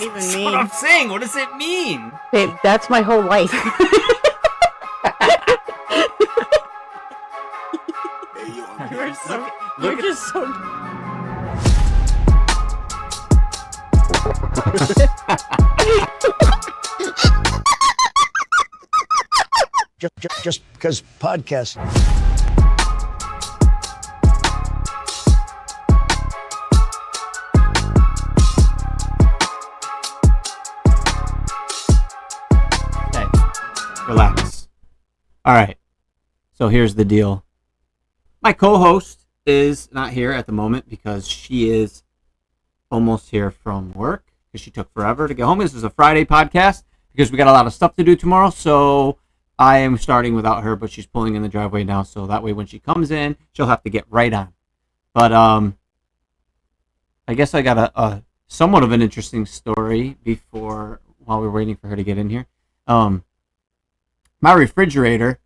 that even That's mean? what I'm saying. What does it mean? Babe, that's my whole life. You're just so. Just because podcasts. Okay, relax. All right. So here's the deal. My co-host is not here at the moment because she is almost here from work because she took forever to get home. This is a Friday podcast because we got a lot of stuff to do tomorrow. So I am starting without her, but she's pulling in the driveway now. So that way when she comes in, she'll have to get right on. But I guess I got a somewhat of an interesting story while we're waiting for her to get in here. My refrigerator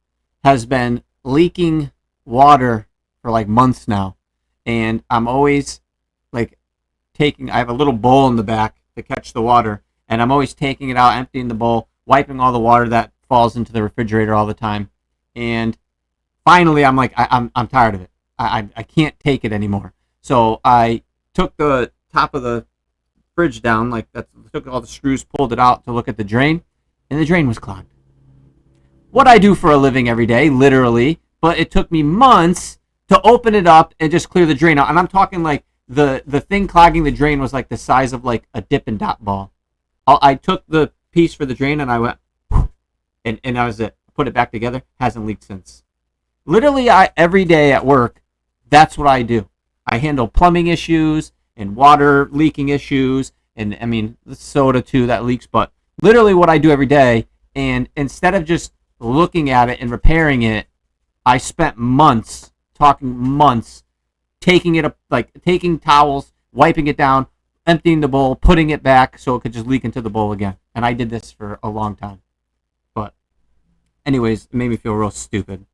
has been leaking water for like months now, and I'm always like I have a little bowl in the back to catch the water, and I'm always taking it out, emptying the bowl, wiping all the water that falls into the refrigerator all the time. And finally I'm like, I'm tired of it. I can't take it anymore. So I took the top of the fridge down, took all the screws, pulled it out to look at the drain, and the drain was clogged. What I do for a living every day, literally, but it took me months to open it up and just clear the drain out. And I'm talking like the thing clogging the drain was like the size of like a Dippin' Dot ball. I took the piece for the drain and I went, and that was it. Put it back together. Hasn't leaked since. Literally, every day at work, that's what I do. I handle plumbing issues and water leaking issues, and I mean the soda too that leaks. But literally, what I do every day, and instead of just looking at it and repairing it, I spent months, taking it up, like taking towels, wiping it down, emptying the bowl, putting it back so it could just leak into the bowl again. And I did this for a long time. But anyways, it made me feel real stupid.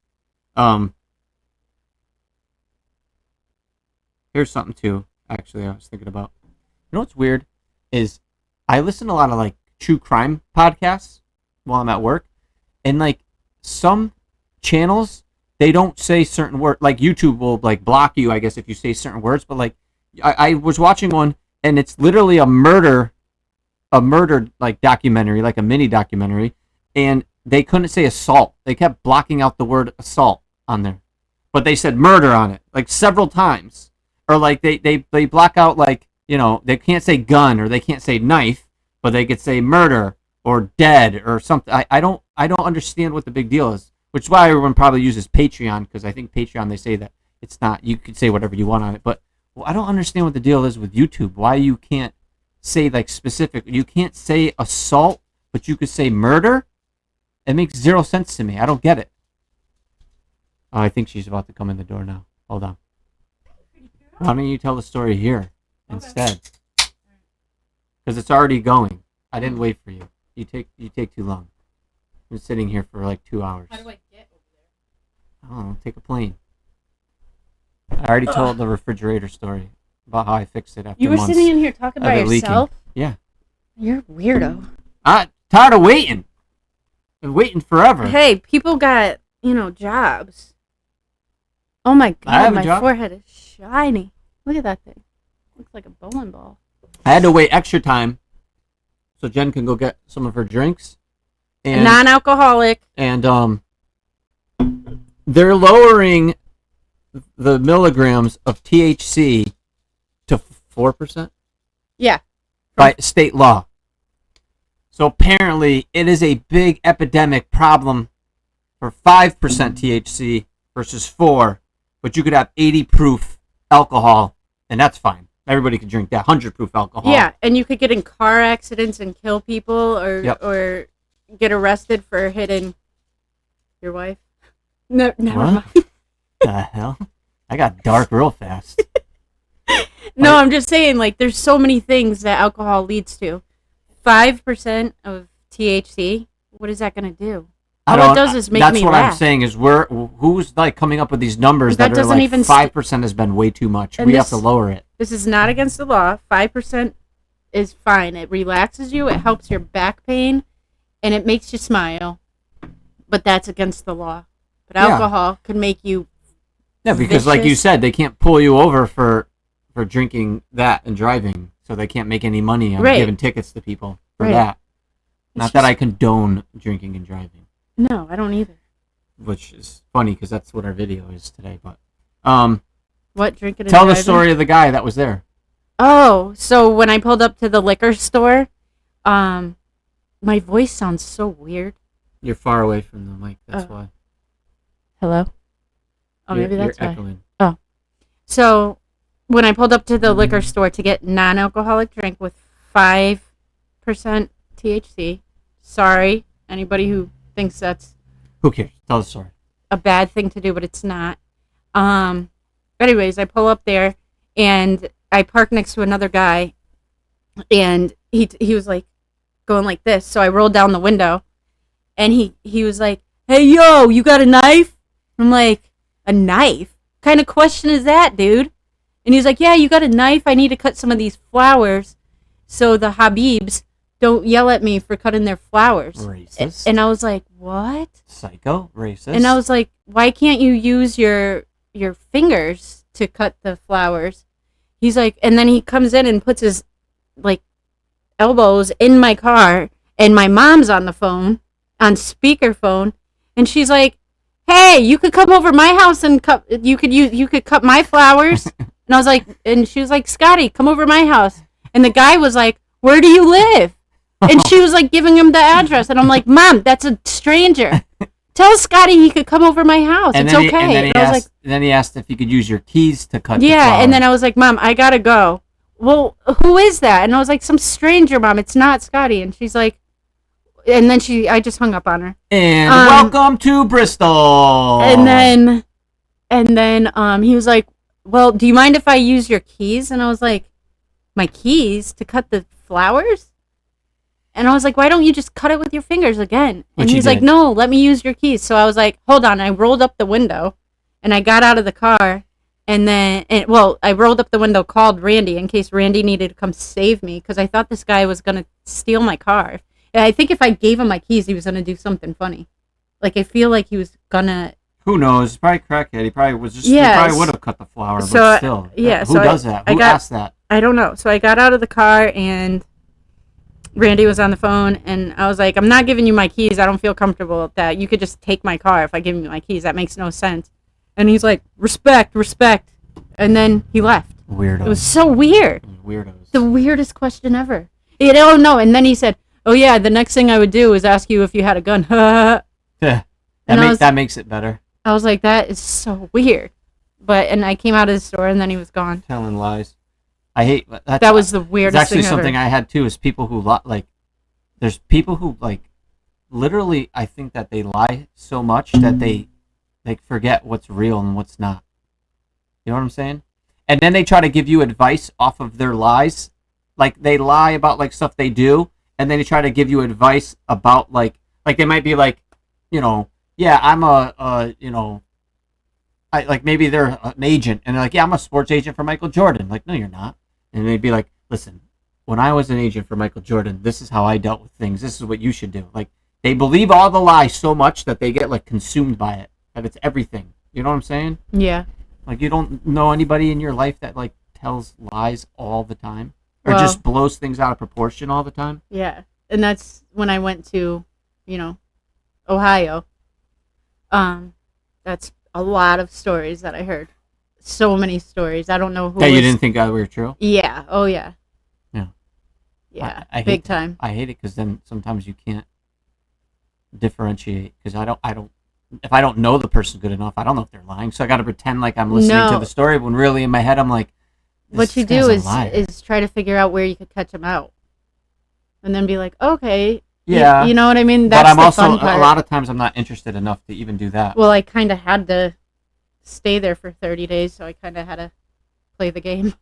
Here's something too, actually, I was thinking about. You know what's weird is I listen to a lot of like true crime podcasts while I'm at work, and like some channels, they don't say certain words. Like YouTube will like block you, I guess, if you say certain words. But like I was watching one, and it's literally a murder like documentary, like a mini documentary, and they couldn't say assault. They kept blocking out the word assault on there, but they said murder on it like several times. Or like they block out, like, you know, they can't say gun or they can't say knife, but they could say murder or dead or something. I don't understand what the big deal is, which is why everyone probably uses Patreon, because I think Patreon, they say that it's not, you could say whatever you want on it. But I don't understand what the deal is with YouTube. Why you can't say like specific, you can't say assault, but you could say murder? It makes zero sense to me. I don't get it. Oh, I think she's about to come in the door now. Hold on. Why don't you tell the story here instead? Because it's already going. I didn't wait for you. You take too long. I've been sitting here for like 2 hours. How do I get over there? I don't know. Take a plane. I already told the refrigerator story about how I fixed it after You were months sitting in here talking by yourself? Yeah. You're a weirdo. I'm tired of waiting. Been waiting forever. Hey, people got, jobs. Oh my god, my forehead is shiny. Look at that thing. Looks like a bowling ball. I had to wait extra time so Jen can go get some of her drinks. And non-alcoholic. And they're lowering the milligrams of THC to 4%? Yeah. By state law. So apparently it is a big epidemic problem for 5% THC versus 4%. But you could have 80 proof alcohol, and that's fine. Everybody could drink that 100 proof alcohol. Yeah, and you could get in car accidents and kill people, or get arrested for hitting your wife. No, never mind. The hell? I got dark real fast. No, I'm just saying, like, there's so many things that alcohol leads to. 5% of THC, what is that going to do? All it does is make me laugh. That's what I'm saying is who's like coming up with these numbers that are like 5% has been way too much. We have to lower it. This is not against the law. 5% is fine. It relaxes you. It helps your back pain, and it makes you smile. But that's against the law. But alcohol can make you. Yeah, because like you said, they can't pull you over for drinking that and driving, so they can't make any money on giving tickets to people for that. Not that I condone drinking and driving. No, I don't either. Which is funny because that's what our video is today. But what drinking? Tell the story of the guy that was there. Oh, so when I pulled up to the liquor store, my voice sounds so weird. You're far away from the mic. That's why. Hello. Oh, maybe that's you're why. echoing. Oh, so when I pulled up to the liquor store to get non-alcoholic drink with 5% THC. Sorry, anybody who thinks that's who cares? Tell the story. A bad thing to do, but it's not. Anyways, I pull up there and I park next to another guy, and he was like going like this. So I rolled down the window, and he was like, "Hey, yo, you got a knife?" I'm like, "A knife? What kind of question is that, dude?" And he's like, "Yeah, you got a knife? I need to cut some of these flowers so the Habibs don't yell at me for cutting their flowers." Racist. And I was like, "What?" Psycho. Racist. And I was like, "Why can't you use your fingers to cut the flowers?" He's like, and then he comes in and puts his like elbows in my car, and my mom's on the phone, on speakerphone, and she's like, "Hey, you could come over my house and cut. You could cut my flowers." And I was like, and she was like, "Scotty, come over my house." And the guy was like, "Where do you live?" And she was like giving him the address, and I'm like, "Mom, that's a stranger. Tell Scotty he could come over my house. It's okay." Then he asked if you could use your keys to cut. Yeah, and then I was like, "Mom, I gotta go." "Well, who is that?" And I was like, "Some stranger, Mom. It's not Scotty." And she's like, and then I just hung up on her. And welcome to Bristol. And then he was like, "Well, do you mind if I use your keys?" And I was like, "My keys to cut the flowers?" And I was like, "Why don't you just cut it with your fingers again?" And he's like, "No, let me use your keys." So I was like, "Hold on." I rolled up the window, and I got out of the car, I rolled up the window, called Randy in case Randy needed to come save me, because I thought this guy was going to steal my car. And I think if I gave him my keys, he was going to do something funny. Like, I feel like he was going to... Who knows? Probably crackhead. He probably was just... He probably would have cut the flower, but still. Yeah. Who does that? Who asked that? I don't know. So I got out of the car, and Randy was on the phone, and I was like, "I'm not giving you my keys. I don't feel comfortable with that. You could just take my car if I give you my keys. That makes no sense." And he's like, respect. And then he left. Weirdo. It was so weird. Weirdos. The weirdest question ever. Oh, no. And then he said, "Oh, yeah, the next thing I would do is ask you if you had a gun." Yeah. That makes it better. I was like, that is so weird. And I came out of the store, and then he was gone. Telling lies. I hate that. Was the weirdest thing ever. Actually, something I had too is people who there's people who literally, I think that they lie so much that they forget what's real and what's not. You know what I'm saying? And then they try to give you advice off of their lies. Like, they lie about stuff they do, and then they try to give you advice about they might be like, yeah, I'm maybe they're an agent, and they're like, "Yeah, I'm a sports agent for Michael Jordan." Like, no, you're not. And they'd be like, "Listen, when I was an agent for Michael Jordan, this is how I dealt with things. This is what you should do." Like, they believe all the lies so much that they get consumed by it. That it's everything. You know what I'm saying? Yeah. Like, you don't know anybody in your life that tells lies all the time, or just blows things out of proportion all the time. Yeah, and that's when I went to, Ohio. That's a lot of stories that I heard. So many stories. I don't know who. That you didn't think were true? Yeah. Oh, yeah. Yeah. Yeah. I big time. I hate it because then sometimes you can't differentiate, because I don't. If I don't know the person good enough, I don't know if they're lying. So I got to pretend like I'm listening to the story, when really in my head I'm like, what you do is try to figure out where you could catch them out, and then be like, okay. Yeah. You know what I mean? That's but I'm the also, fun part. A lot of times I'm not interested enough to even do that. Well, I kind of had to stay there for 30 days, so I kind of had to play the game.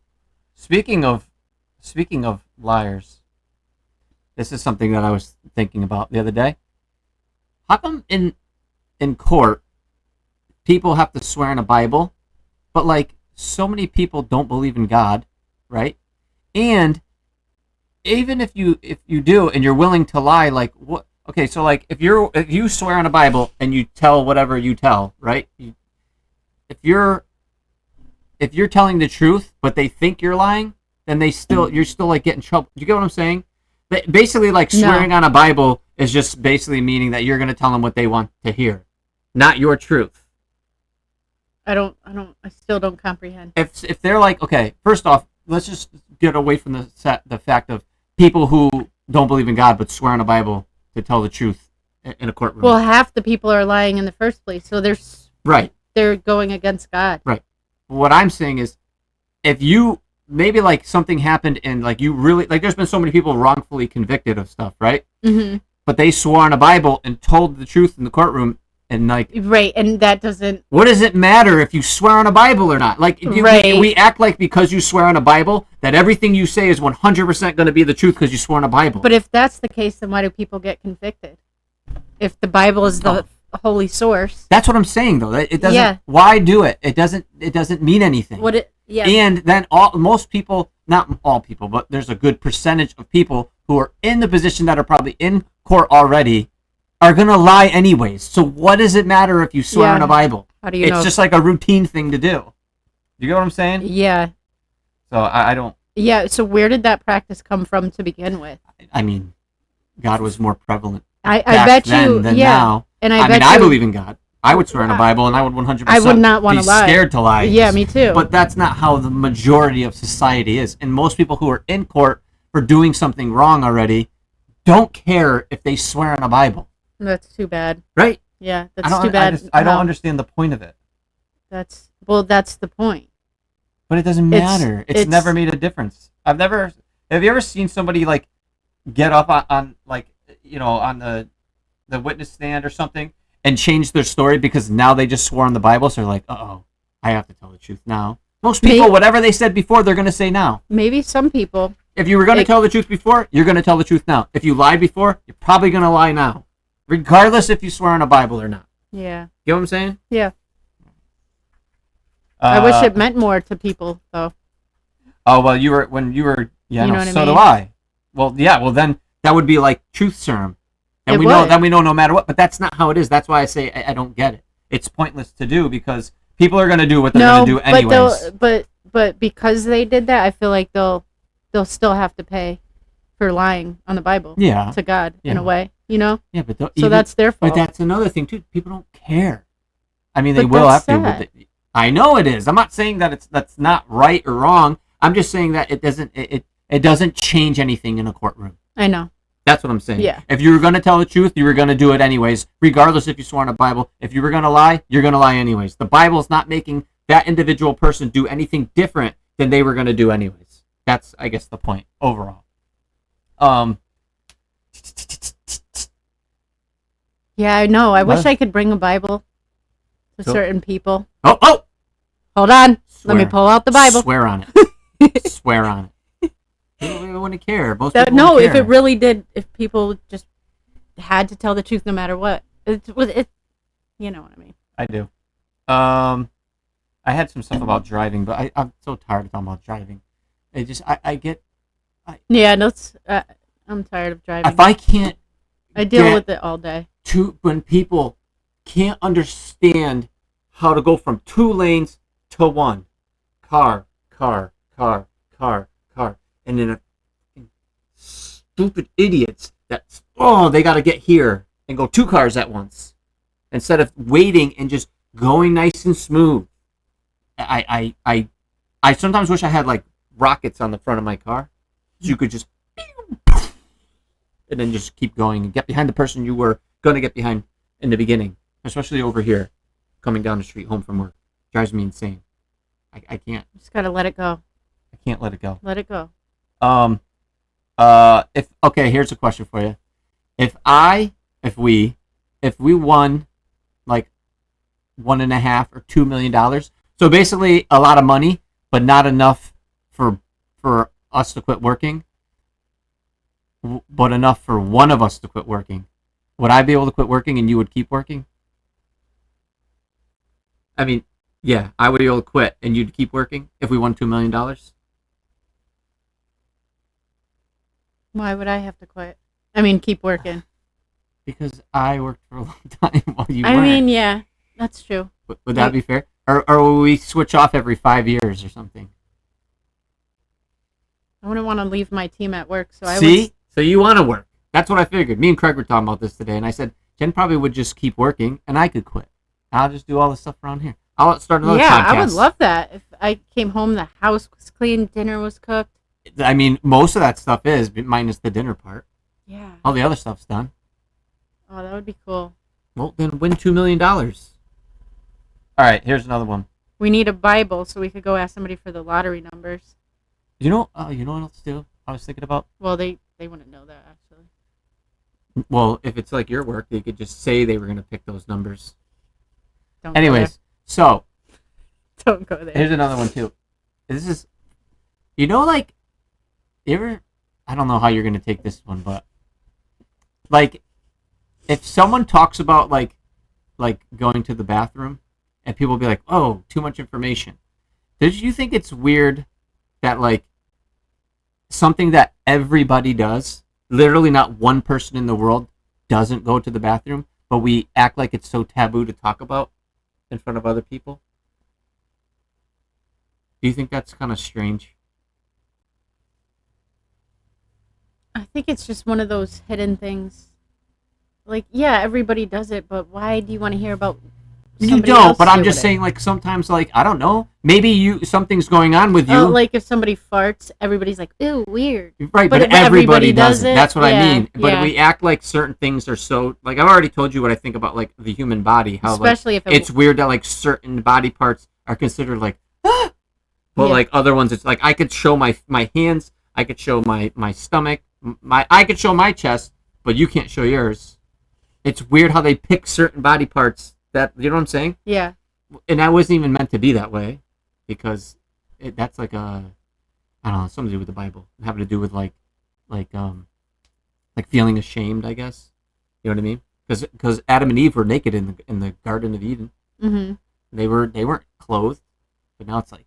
Speaking of liars, this is something that I was thinking about the other day. How come in court people have to swear in a Bible, but so many people don't believe in God, right? And even if you do and you're willing to lie, like what? Okay, so like if you swear on a Bible and you tell whatever you tell, right? If you're if you're telling the truth, but they think you're lying, then you're still like getting trouble. You get what I'm saying? Basically, like swearing on a Bible is just basically meaning that you're going to tell them what they want to hear, not your truth. I still don't comprehend. If they're like, okay, first off, let's just get away from the fact of people who don't believe in God but swear on a Bible to tell the truth in a courtroom. Well, half the people are lying in the first place, so they're going against God. Right. What I'm saying is, if you maybe like something happened and like you really like, there's been so many people wrongfully convicted of stuff, right? Mm-hmm. But they swore on a Bible and told the truth in the courtroom, and like, right, and that doesn't. What does it matter if you swear on a Bible or not? Like, we act like because you swear on a Bible that everything you say is 100% going to be the truth because you swore on a Bible. But if that's the case, then why do people get convicted? If the Bible is the holy source. That's what I'm saying, though. It doesn't. Yeah. Why do it? It doesn't mean anything. Yeah. And then most people, not all people, but there's a good percentage of people who are in the position that are probably in court already are going to lie anyways. So what does it matter if you swear on a Bible? How do you know? It's just like a routine thing to do. You get what I'm saying? Yeah. So I don't. Yeah, so where did that practice come from to begin with? I mean, God was more prevalent I bet you, than yeah. now. And I believe in God. I would swear on a Bible, and I would 100%. I would not want to lie. Scared to lie. Yeah, me too. But that's not how the majority of society is, and most people who are in court for doing something wrong already don't care if they swear on a Bible. That's too bad. Right? Yeah, that's too bad. I don't understand the point of it. That's the point. But it doesn't matter. It's never made a difference. Have you ever seen somebody like get up on like, on the witness stand or something and change their story because now they just swore on the Bible, so they're like, uh-oh, I have to tell the truth now. Most people, whatever they said before, they're going to say now. Maybe some people. If you were going to tell the truth before, you're going to tell the truth now. If you lied before, you're probably going to lie now. Regardless if you swear on a Bible or not. Yeah. You know what I'm saying? Yeah. I wish it meant more to people, though. Oh, well, when you were, yeah, you no, know what so I mean? do I. Well, yeah, well, then that would be like truth serum. And we know no matter what, but that's not how it is. That's why I say I don't get it. It's pointless to do because people are going to do what they're going to do anyways. But because they did that, I feel like they'll still have to pay for lying on the Bible. Yeah. To God, in a way, Yeah, but so that's their fault. But that's another thing too. People don't care. I mean, they will have to. But I know it is. I'm not saying that that's not right or wrong. I'm just saying that it doesn't change anything in a courtroom. I know. That's what I'm saying. Yeah. If you were going to tell the truth, you were going to do it anyways, regardless if you swore on a Bible. If you were going to lie, you're going to lie anyways. The Bible's not making that individual person do anything different than they were going to do anyways. That's, I guess, the point overall. Yeah, I know. I wish I could bring a Bible to certain people. Oh! Hold on. Let me pull out the Bible. Swear on it. Swear on it. They wouldn't care. Most people no, wouldn't if care. it really did, if people just had to tell the truth no matter what, it you know what I mean. I do. I had some stuff about driving, but I'm so tired of talking about driving. Yeah, no, I'm tired of driving. If I can't, I deal with it all day. When people can't understand how to go from 2 lanes to 1, car, and then stupid idiots they got to get here and go 2 cars at once instead of waiting and just going nice and smooth. I sometimes wish I had like rockets on the front of my car so you could just and then just keep going and get behind the person you were going to get behind in the beginning, especially over here coming down the street home from work. Drives me insane. I can't. Just gotta let it go. I can't let it go. Let it go. Here's a question for you. If we won like $1.5 or $2 million, so basically a lot of money, but not enough for us to quit working, but enough for one of us to quit working, would I be able to quit working and you would keep working? I mean, yeah, I would be able to quit and you'd keep working if we won $2 million. Why would I have to quit? I mean, keep working. Because I worked for a long time while you I weren't. mean, yeah, that's true. Would that be fair? Or will we switch off every 5 years or something? I wouldn't want to leave my team at work, so See? So you want to work. That's what I figured. Me and Craig were talking about this today, and I said, Jen probably would just keep working, and I could quit. I'll just do all the stuff around here. I'll start another podcast. Yeah, I would love that. If I came home, the house was clean, dinner was cooked. I mean, most of that stuff is, minus the dinner part. Yeah. All the other stuff's done. Oh, that would be cool. Well, then win $2 million. All right, here's another one. We need a Bible so we could go ask somebody for the lottery numbers. You know what else to do? I was thinking about. Well, they wouldn't know that actually. Well, if it's like your work, they could just say they were going to pick those numbers. Don't Anyways, so don't go there. Here's another one too. This is, like, you ever? I don't know how you're going to take this one, but like, if someone talks about like going to the bathroom, and people will be like, "Oh, too much information." Did you think it's weird that like something that everybody does, literally not one person in the world doesn't go to the bathroom, but we act like it's so taboo to talk about in front of other people? Do you think that's kind of strange? I think it's just one of those hidden things. Like, yeah, everybody does it, but why do you want to hear about You don't, but I'm just saying, like, sometimes, like, I don't know, maybe something's going on with you. Oh, like if somebody farts, everybody's like, ew, weird. Right, but everybody does it. That's what I mean. But we act like certain things are so, like, I've already told you what I think about, like, the human body. How, especially like, if it's weird that, like, certain body parts are considered, like, ah! But, like, other ones, it's like, I could show my hands, I could show my stomach, I could show my chest, but you can't show yours. It's weird how they pick certain body parts. That, you know what I'm saying? Yeah. And that wasn't even meant to be that way, because that's like I don't know, something to do with the Bible, having to do with like feeling ashamed, I guess. You know what I mean? Because Adam and Eve were naked in the Garden of Eden. Mm-hmm. They weren't clothed, but now it's like,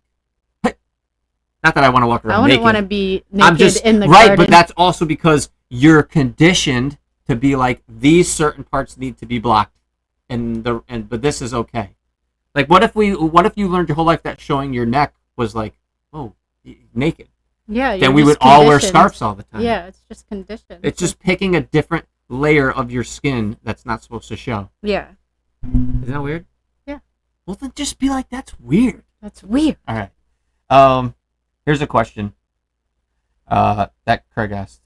not that I want to walk around naked. I wouldn't want to be naked in the garden. Right, but that's also because you're conditioned to be like, these certain parts need to be blocked. But this is okay. Like, what if you learned your whole life that showing your neck was like, oh, naked? Yeah. Then we would all wear scarves all the time. Yeah, it's just conditioned. It's just picking a different layer of your skin that's not supposed to show. Yeah. Isn't that weird? Yeah. Well, then just be like, that's weird. That's weird. All right. Here's a question that Craig asked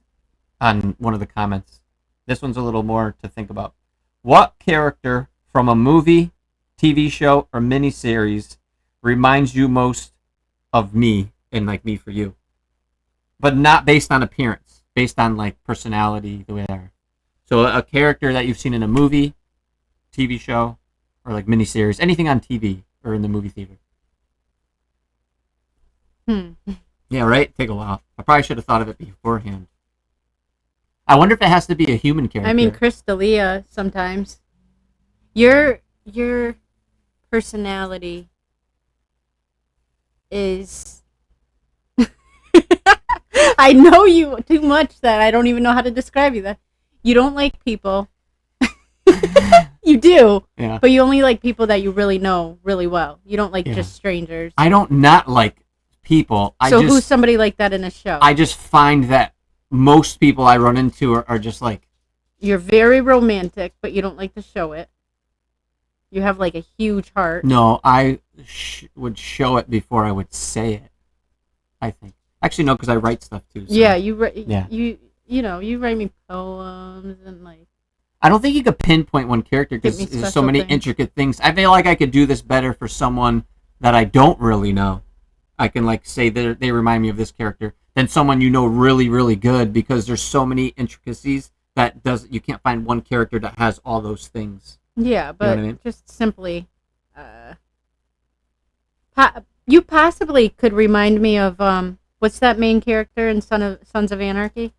on one of the comments. This one's a little more to think about. What character from a movie, TV show, or miniseries reminds you most of me and like me for you? But not based on appearance, based on like personality, the way they are. So a character that you've seen in a movie, TV show, or like miniseries, anything on TV or in the movie theater. Yeah, right? Take a while. I probably should have thought of it beforehand. I wonder if it has to be a human character. I mean, Chris D'Elia sometimes. Your personality is... I know you too much that I don't even know how to describe you. That you don't like people. You do, yeah. But you only like people that you really know really well. You don't like just strangers. I don't not like people. Who's somebody like that in a show? I just find that most people I run into are just like... You're very romantic, but you don't like to show it. You have like a huge heart. No, I would show it before I would say it, I think. Actually, no, because I write stuff too. So. Yeah, you write me poems and like... I don't think you could pinpoint one character because there's so many intricate things. I feel like I could do this better for someone that I don't really know. I can like say that they remind me of this character than someone you know really, really good, because there's so many intricacies that you can't find one character that has all those things. Yeah, but you know what I mean? Just simply, you possibly could remind me of what's that main character in Sons of Anarchy?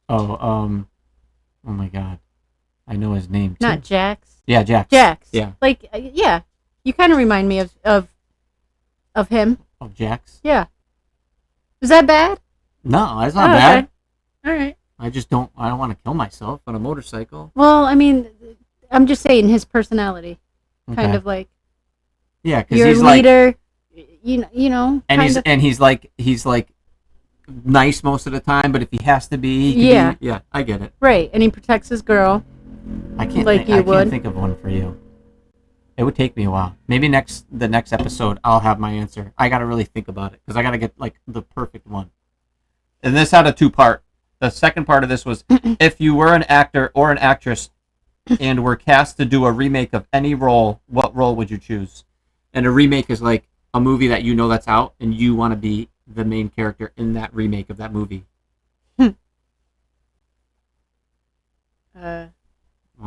Oh my God, I know his name too. Not Jax. Yeah, Jax. Jax. Yeah. Like, yeah, you kind of remind me of him. Of Jax. Yeah. Is that bad? No, that's not bad. All right. I don't want to kill myself on a motorcycle. Well, I mean, I'm just saying his personality, kind of like yeah, because your he's leader. You know, and kind of. he's like nice most of the time, but if he has to be, he can be. Yeah, I get it. Right, and he protects his girl. I can't think of one for you. It would take me a while. Maybe the next episode I'll have my answer. I gotta really think about it because I gotta get like the perfect one. And this had a 2-part. The second part of this was if you were an actor or an actress and were cast to do a remake of any role, what role would you choose? And a remake is like a movie that you know that's out and you want to be the main character in that remake of that movie. Well,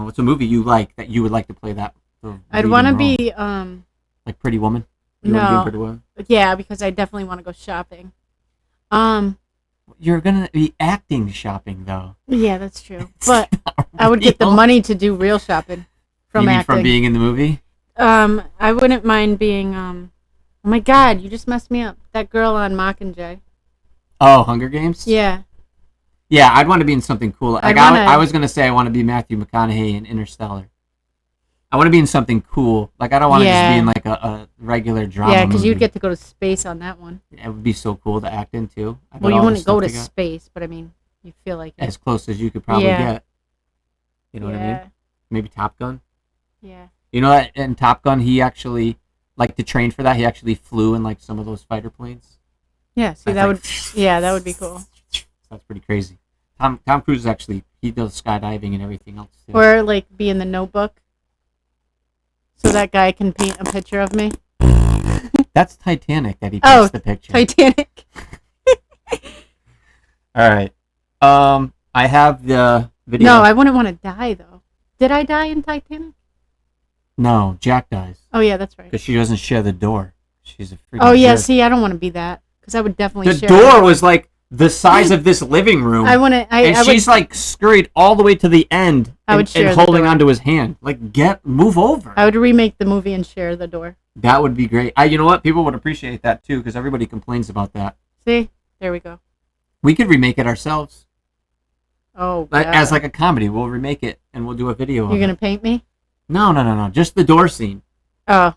it's a movie you like that you would like to play that. I'd want to be like Pretty Woman. You no, want to be Pretty Woman? Yeah, because I definitely want to go shopping. You're gonna be acting shopping though. Yeah, that's true. But I would get the money to do real shopping from acting. From being in the movie. I wouldn't mind being Oh my God, you just messed me up. That girl on Mockingjay. Oh, Hunger Games. Yeah. Yeah, I'd want to be in something cool. Like I was gonna say, I want to be Matthew McConaughey in Interstellar. I want to be in something cool. Like I don't want to just be in like a regular drama. Yeah, because you'd get to go to space on that one. It would be so cool to act in too. Well, you wouldn't go to space, but I mean, you feel like as close as you could probably get. You know what I mean? Maybe Top Gun. Yeah. You know that in Top Gun, he actually like to train for that. He actually flew in like some of those fighter planes. Yeah. See, that would be cool. That's pretty crazy. Tom Cruise is actually he does skydiving and everything else too. Or like be in the Notebook. So that guy can paint a picture of me. That's Titanic that he paints the picture. Titanic. All right. I have the video. No, I wouldn't want to die though. Did I die in Titanic? No, Jack dies. Oh yeah, that's right. Because she doesn't share the door. She's a freaking. Oh yeah, see, I don't want to be that because I would definitely. The door was like the size of this living room. She's like scurried all the way to the end and holding onto his hand. Like, move over. I would remake the movie and share the door. That would be great. You know what? People would appreciate that too because everybody complains about that. See, there we go. We could remake it ourselves. Oh, as like a comedy, we'll remake it and we'll do a video. You're gonna paint me? No. Just the door scene. Oh.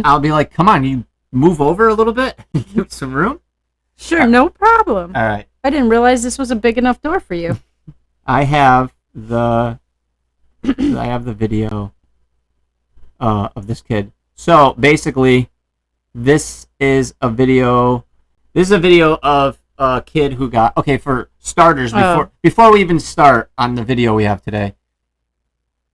I'll be like, come on, you move over a little bit, give some room. Sure, no problem. All right. I didn't realize this was a big enough door for you. I have the video of this kid. So basically, this is a video of a kid who got for starters. Before we even start on the video we have today,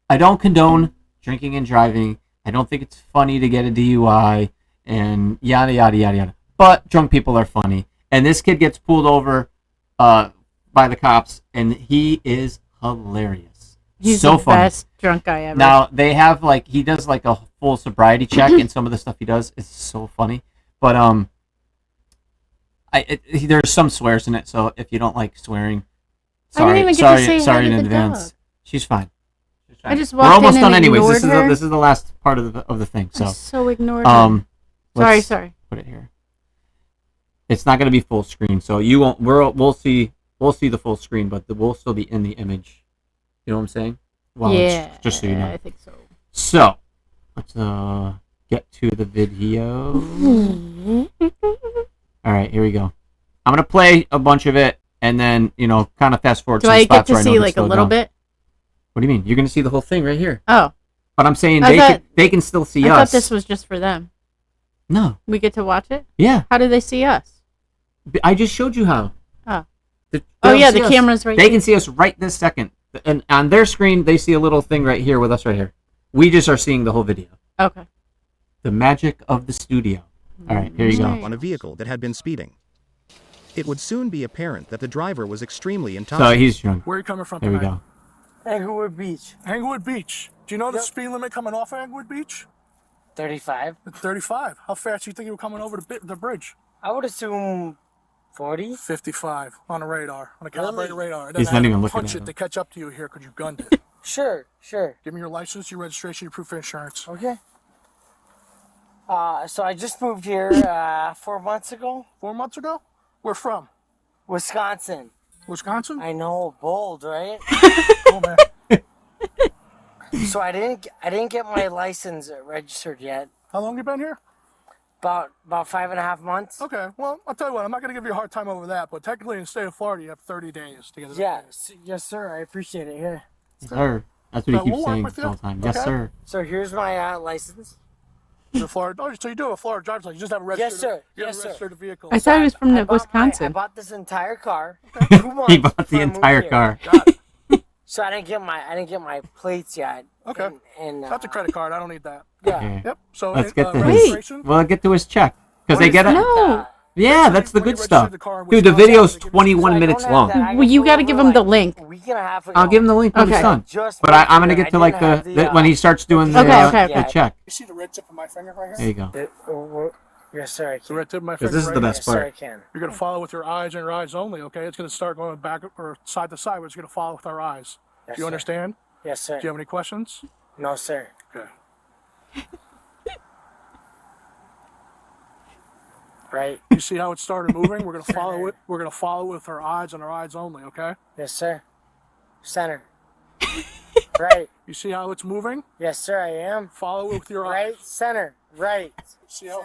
I don't condone drinking and driving. I don't think it's funny to get a DUI and yada yada yada yada. But drunk people are funny. And this kid gets pulled over by the cops, and he is hilarious. He's so the funny. Best drunk guy ever. Now they have he does like a full sobriety check, and some of the stuff he does is so funny. But there's some swears in it, so if you don't like swearing, sorry in advance. She's fine. I just walked We're almost done anyways. This is the last part of the thing. So ignored her. Sorry. Put it here. It's not going to be full screen, so you won't. We'll see the full screen, but we'll still be in the image. You know what I'm saying? Well, yeah. Just so you know. I think so. So let's get to the video. All right, here we go. I'm gonna play a bunch of it, and then kind of fast forward. Do I get to see like a little bit? What do you mean? You're gonna see the whole thing right here. Oh. But I'm saying they can still see us. I thought this was just for them. No. We get to watch it? Yeah. How do they see us? I just showed you how. Oh. The camera's right They can see us right this second. And on their screen, they see a little thing right here with us right here. We just are seeing the whole video. Okay. The magic of the studio. All right, here you go. On a vehicle that had been speeding. It would soon be apparent that the driver was extremely intoxicated. So he's drunk. Where are you coming from Here tonight? we go. Englewood Beach. Englewood Beach. Do you know the speed limit coming off of Englewood Beach? 35. 35. How fast do you think you were coming over the bridge? I would assume 40. 55 on a radar, on a calibrated radar. He's not even looking punch at it him. to catch up to you here because you gunned it. Sure. Give me your license, your registration, your proof of insurance. Okay. So I just moved here 4 months ago. 4 months ago? Where from? Wisconsin. Wisconsin? I know, bold, right? Oh, man. So I didn't get my license registered yet. How long you been here? About 5.5 months. Okay, well, I'll tell you what, I'm not going to give you a hard time over that, but technically in the state of Florida, you have 30 days to get it. Yeah, yes, sir. I appreciate it. Here. Yes, sir. That's what So he keeps we'll work saying with the you. whole time. Yes, Okay. sir. So here's my license. You're Florida. Oh, so you do have a Florida driver's license. You just haven't registered. Yes, sir. You haven't Yes, sir. registered a vehicle. I thought he was from I Wisconsin. bought this entire car. 2 months He bought the before I moved entire here. car. Got it. So I didn't get my plates yet. Okay. And That's a credit card. I don't need that. Yeah. Okay. Yep. So Let's get to his. registration. Well, get to his check because they get it. No. Yeah, that's the When you good register stuff. the car in Dude, the Wisconsin, video's they give you- 21 So I minutes don't have long. that. I Well, you pulled gotta over give him the like link. a week and a half ago. I'll give him the link when Okay. it's done. Just But I'm gonna moved get here. to I like didn't have the the, when he starts doing the Okay, okay. the check. You see the red tip of my finger right There here? you go. Yes, sir. I The can. red tip of my Because finger. this is right the here. best Yes, sir. I part. can. You're gonna follow with your eyes and your eyes only. Okay? It's gonna start going back or side to side. We're just gonna follow with our eyes. Yes, Do you sir. understand? Yes, sir. Do you have any questions? No, sir. Okay. Right. You see how it started moving? We're gonna follow it. We're gonna follow with our eyes and our eyes only. Okay? Yes, sir. Center. Right. You see how it's moving? Yes, sir. I am. Follow it with your Right. eyes. Center. Right. See how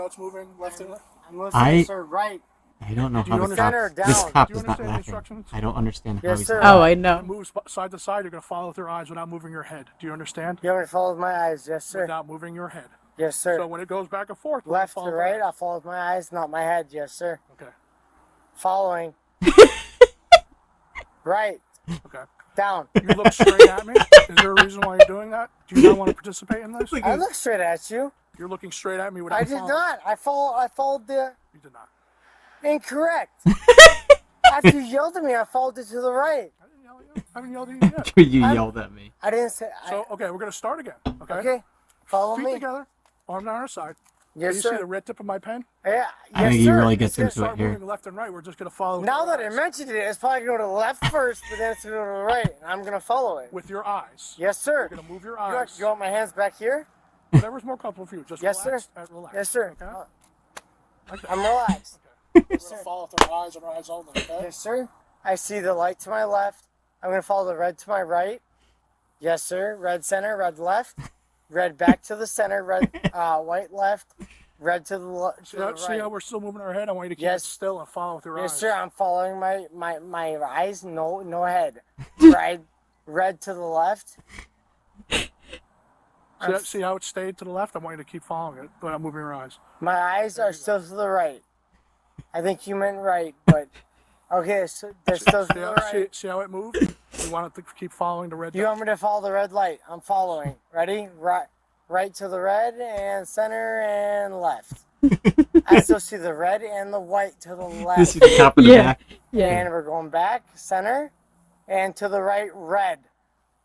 it's moving left and right. I'm listening, sir. Right. I don't know Do how you the cop. understand? This Down. cop Do you is not understand the laughing. instructions? I don't understand how Yes, he's. sir. Oh, I It know. moves side to side. You're gonna follow with your eyes without moving your head. Do you understand? You want me to follow with my eyes? Yes, sir. Without moving your head. Yes, sir. So when it goes back and forth, we're Left to gonna follow right. with I'll follow with my eyes, not my head. Yes, sir. Okay. Following. Right. Okay. Down. You look straight at me. Is there a reason why you're doing that? Do you not want to participate in this? I look straight at you. You're looking straight at me without I did following. not. I followed the You did not. incorrect. After you yelled at me, I followed it to the right. I didn't yell at you. I haven't yelled at you yet. You yelled at me. I didn't say. So okay, we're gonna start again. Okay. Okay. Follow Feet me. together, arms on our side. Yes, You see the sir. red tip of my pen? Yeah. I Yes, think he sir. really gets Yes, sir. into it Start here. moving left and right. We're just gonna follow. with Now your that I eyes. mentioned it, it's probably going to go to the left first, but then it's going to go to the right. And I'm going to follow it. With your eyes. Yes, sir. You're gonna move your You want, eyes. you want my hands back here? Whatever's more comfortable for you. Just Yes, relax. sir. Relax. Yes, sir. Okay. Like that. I'm relaxed. We're gonna follow with our eyes and our eyes only. Okay. Yes, sir. I see the light to my left. I'm going to follow the red to my right. Yes, sir. Red center, red left. Red back to the center, red white left. Red to the, See how, right. see how we're still moving our head? I want you to keep Yes. it still and follow with your Yes, eyes. sir. I'm following my eyes, no head. Red to the left. See how it stayed to the left? I want you to keep following it without moving your eyes. My eyes are still to the right. I think you meant right, but okay, so they're still to See the how, right. see how it moved? You want it to keep following the red. You want me to follow the red light? I'm following. Ready? Right to the red and center and left. I still see the red and the white to the left. This is the cop in the Yeah. back. And we're going back, center, and to the right, red.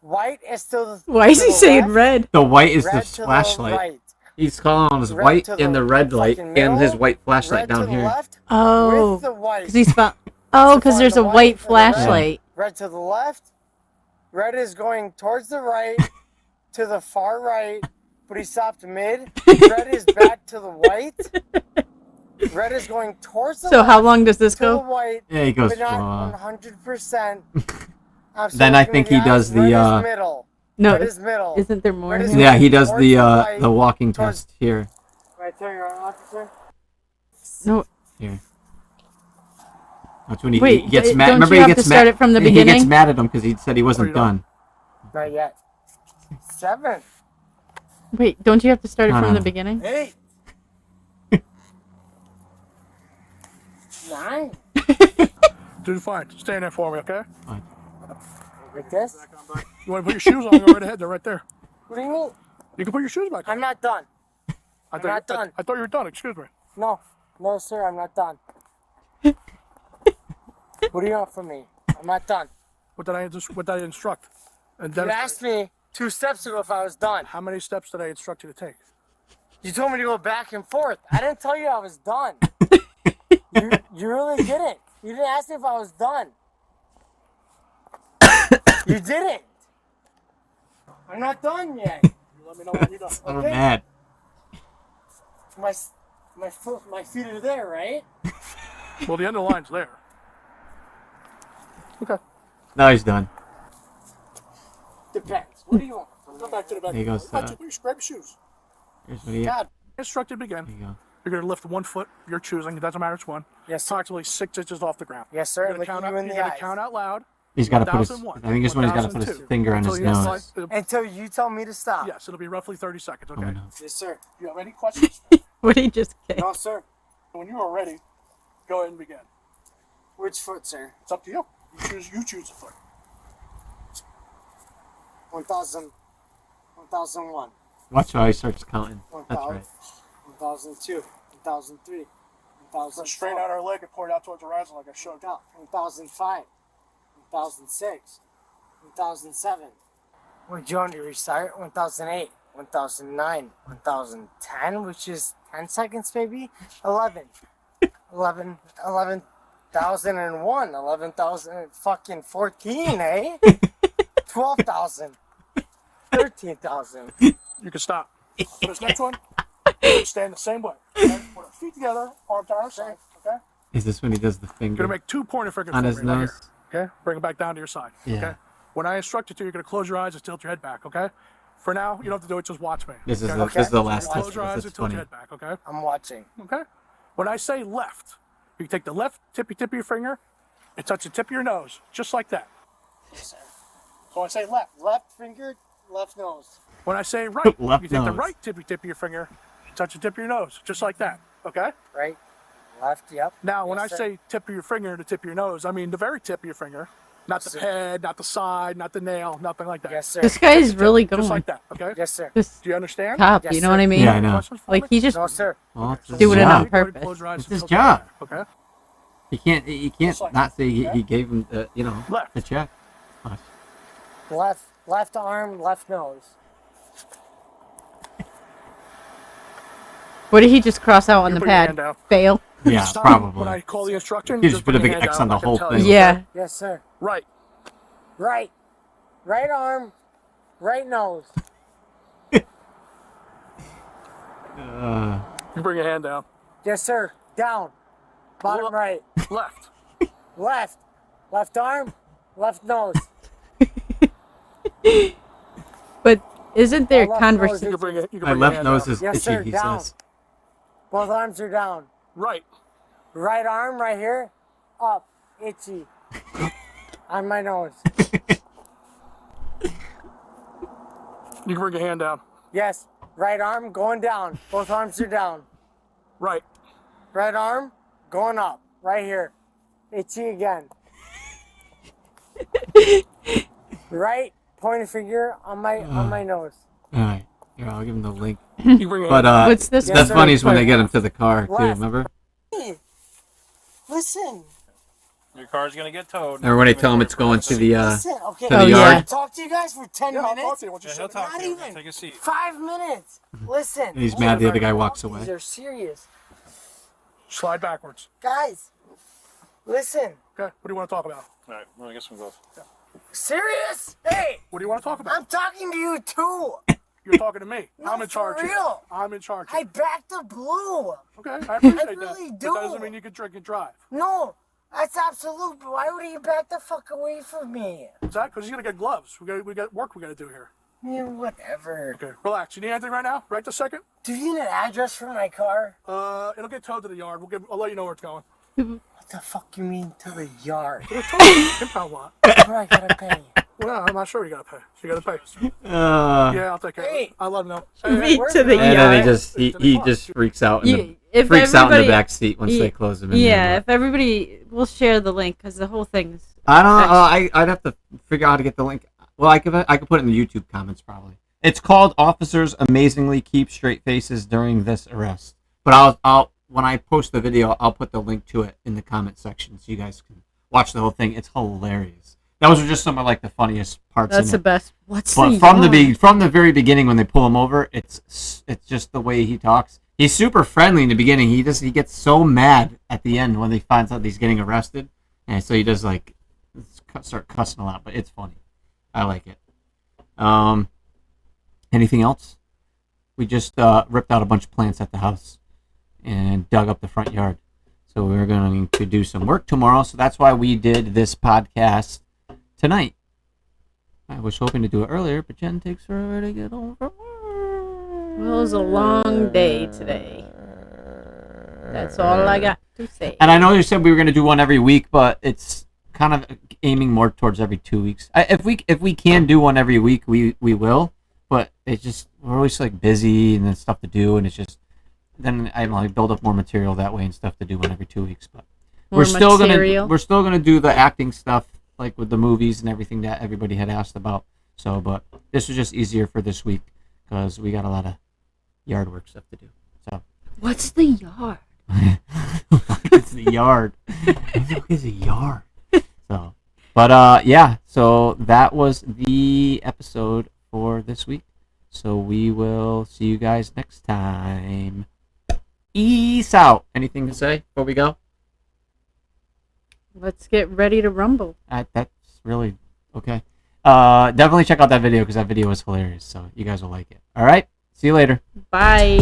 White is still the Why is to he the saying left, red? The white is the red to flashlight. the right. He's calling on his Red white to and the the red light fucking and his middle, white flashlight red to down the here. left Oh, with the white. because he's found. Oh, because find there's the a white white and the red. flashlight. Red to the left. Red is going towards the right, to the far right, but he stopped mid. Red is back to the white. Red is going towards the So left, how long does this to the go? white, Yeah, he goes. but not 100%. Then I think he does the, Red is middle. No, Red is middle. isn't there more? Red is in here? Yeah, he does Towards the the right, the walking towards- test here. Right there, Your Honor, officer. No, Here. That's when he Wait, gets don't mad. you Remember, have he to gets start mad. it from the He gets beginning? mad at him because he said he you wasn't don't. done. Not yet. 7. wait, don't you have to start it No, from no. the beginning? 8. 9. Dude, fine. Stay in there for me, okay? Fine. Like this? You want to put your shoes on? Go right ahead. They're right there. What do you mean? You can put your shoes back on. I'm not done. I thought not you- done. I thought you were done. Excuse me. No. No, sir, I'm not done. What do you want from me? I'm not done. What did I instruct? And You then asked me 2 steps ago if I was done. how many steps did I instruct you to take? You told me to go back and forth. I didn't tell you I was done. You really didn't. You didn't ask me if I was done. You didn't. I'm not done yet. You let me know when you're done. I'm Okay. mad. My feet are there, right? Well, the end of the line's there. Okay. Now he's done. Depends. What do you want? Go back to the back. He goes, Grab your shoes. Here's what he. God. Instructed begin. There you go. You're going to lift 1 foot. You're choosing. It doesn't matter which one. Yes, sir. Approximately 6 inches off the ground. Yes, sir. You're going to count out loud. He's got to put his. I 1001, think this one he's got to put his 1002. finger on his Until you nose. Until you tell me to stop. Yes, it'll be roughly 30 seconds. Okay. Oh, no. Yes, sir. Do you have any questions? What did he just get? No, sir. When you are ready, go ahead and begin. Which foot, sir? It's up to you. You choose a foot. 1,000. 1,001. Watch how he starts counting. That's 1,000. right. 1,002. 1,003. 1,004. Straighten out our leg and pour it out towards the horizon like I showed you. 1,005. 1,006. 1,007. Would you want to restart? 1,008. 1,009. 1,010, which is 10 seconds maybe? 11. 11,001. 11,014, eh? 12,000. 13,000. You can stop. For this next one, stand the same way. Okay? Put our feet together, arms down our side. Okay? Is this when he does the You're finger going to make 2 pointer fingers on for his me right nose? here. Okay? Bring it back down to your side. Yeah. Okay? When I instruct you to, you're going to close your eyes and tilt your head back. Okay? For now, you don't have to do it. Just watch me. This is okay? the, this is the last Close test. your eyes This and is tilt funny. your head back. Okay? I'm watching. Okay? When I say left, you take the left tip of your finger and touch the tip of your nose, just like that. Yes, sir. So I say left. Left finger, left nose. When I say right, Left you take the nose. right tip of your finger and touch the tip of your nose, just like that. Okay? Right, left, yep. Now, when Yes, I sir. say tip of your finger to tip of your nose, I mean the very tip of your finger, not the Sir. head, not the side, not the nail, nothing like that. Yes, sir. This guy is really Just going. like that. Okay? Yes, sir. This Do you understand? cop, Yes, you know sir. what I mean? Yeah, I know. Questions for Like me? he just No, sir. Well, it's his Doing it job. on purpose. Close your eyes It's and his tilt your head job. back, Okay? He can't Just like not say that, he gave him the Left. the check. Left arm, left nose. What did he just cross out on You the put your hand pad? down. Fail. Yeah, Stop. probably. When I call the instruction, You just put a your big hand X down on the like I'm whole telling thing. you. Yeah. Yes, sir. Right. Right. Right arm, right nose. You bring your hand down. Yes, sir. Down. Bottom Look. right. Left. Left. Left arm, left nose. But isn't there left conversation? You can bring it. You can My bring your left hand nose down. is Yes, itchy. sir, He down. says. Both arms are down. Right. Right arm right here, up, itchy. On my nose. You can bring your hand down. Yes. Right arm going down. Both arms are down. Right. Right arm going up. Right here. Itchy again. Right pointer finger on my nose. All right, here I'll give him the link. You can bring your But hand What's this? Yes, that's sir. funny is when they get him to the car too. Left. Remember? Listen. Your car's gonna get towed. Or when they tell him it's going to the Listen. Okay. to the Oh, yard. yeah. Talk to you guys for 10 Yeah, I'll talk minutes. to you once you Yeah, sit he'll down. talk Not to you. even. Take a seat. 5 minutes. Listen. And he's mad the other guy walks These away. are serious. Slide backwards. Guys. Listen. Okay. What do you want to talk about? All right, let me get some gloves. Serious? Hey. What do you want to talk about? I'm talking to you too. You're talking to me. No, I'm in charge for here. real. I'm in charge I here. backed the blue. Okay, I appreciate I that. really But do. that doesn't mean you can drink and drive. No. That's absolute. But why would he back the fuck away from me? Is that because he's gonna get gloves? We got work we gotta do here. Man, whatever. Okay, relax. You need anything right now? Right this second? Do you need an address for my car? It'll get towed to the yard. I'll let you know where it's going. What the fuck you mean to the yard? It'll tow the impound lot. What do I gotta pay? Well, I'm not sure you gotta pay. So you gotta pay. Uh, Yeah, I'll take care of Hey. it. I'll let him know. Me where's to the the- and then yard. he just freaks out in the If freaks out in the everybody- back seat once they close him in. Yeah, there, if everybody, we'll share the link because the whole thing's. but I don't know. I'd have to figure out how to get the link. Well, I could put it in the YouTube comments probably. It's called "Officers Amazingly Keep Straight Faces During This Arrest." But I'll when I post the video, I'll put the link to it in the comment section so you guys can watch the whole thing. It's hilarious. Those are just some of like the funniest parts. That's in the it. best. What's But the from yard? from the very beginning when they pull him over, it's just the way he talks. He's super friendly in the beginning. He gets so mad at the end when he finds out he's getting arrested, and so he does like start cussing a lot. But it's funny. I like it. Anything else? We just ripped out a bunch of plants at the house and dug up the front yard. So we're going to do some work tomorrow. So that's why we did this podcast tonight. I was hoping to do it earlier, but Jen takes forever to get home from work. Well, it was a long day today. That's all I got to say. And I know you said we were going to do one every week, but it's kind of aiming more towards every 2 weeks. If we can do one every week, we will. But it's just we're always like busy and then stuff to do, and it's just then I like build up more material that way and stuff to do one every 2 weeks. But we're still gonna do the acting stuff like with the movies and everything that everybody had asked about. So, but this was just easier for this week because we got a lot of yard work stuff to do. So What's the yard? it's the yard. It's a yard. So, but yeah. So that was the episode for this week. So we will see you guys next time. Peace out. Anything to say before we go? Let's get ready to rumble. That's really okay. Definitely check out that video because that video was hilarious. So you guys will like it. All right. See you later. Bye.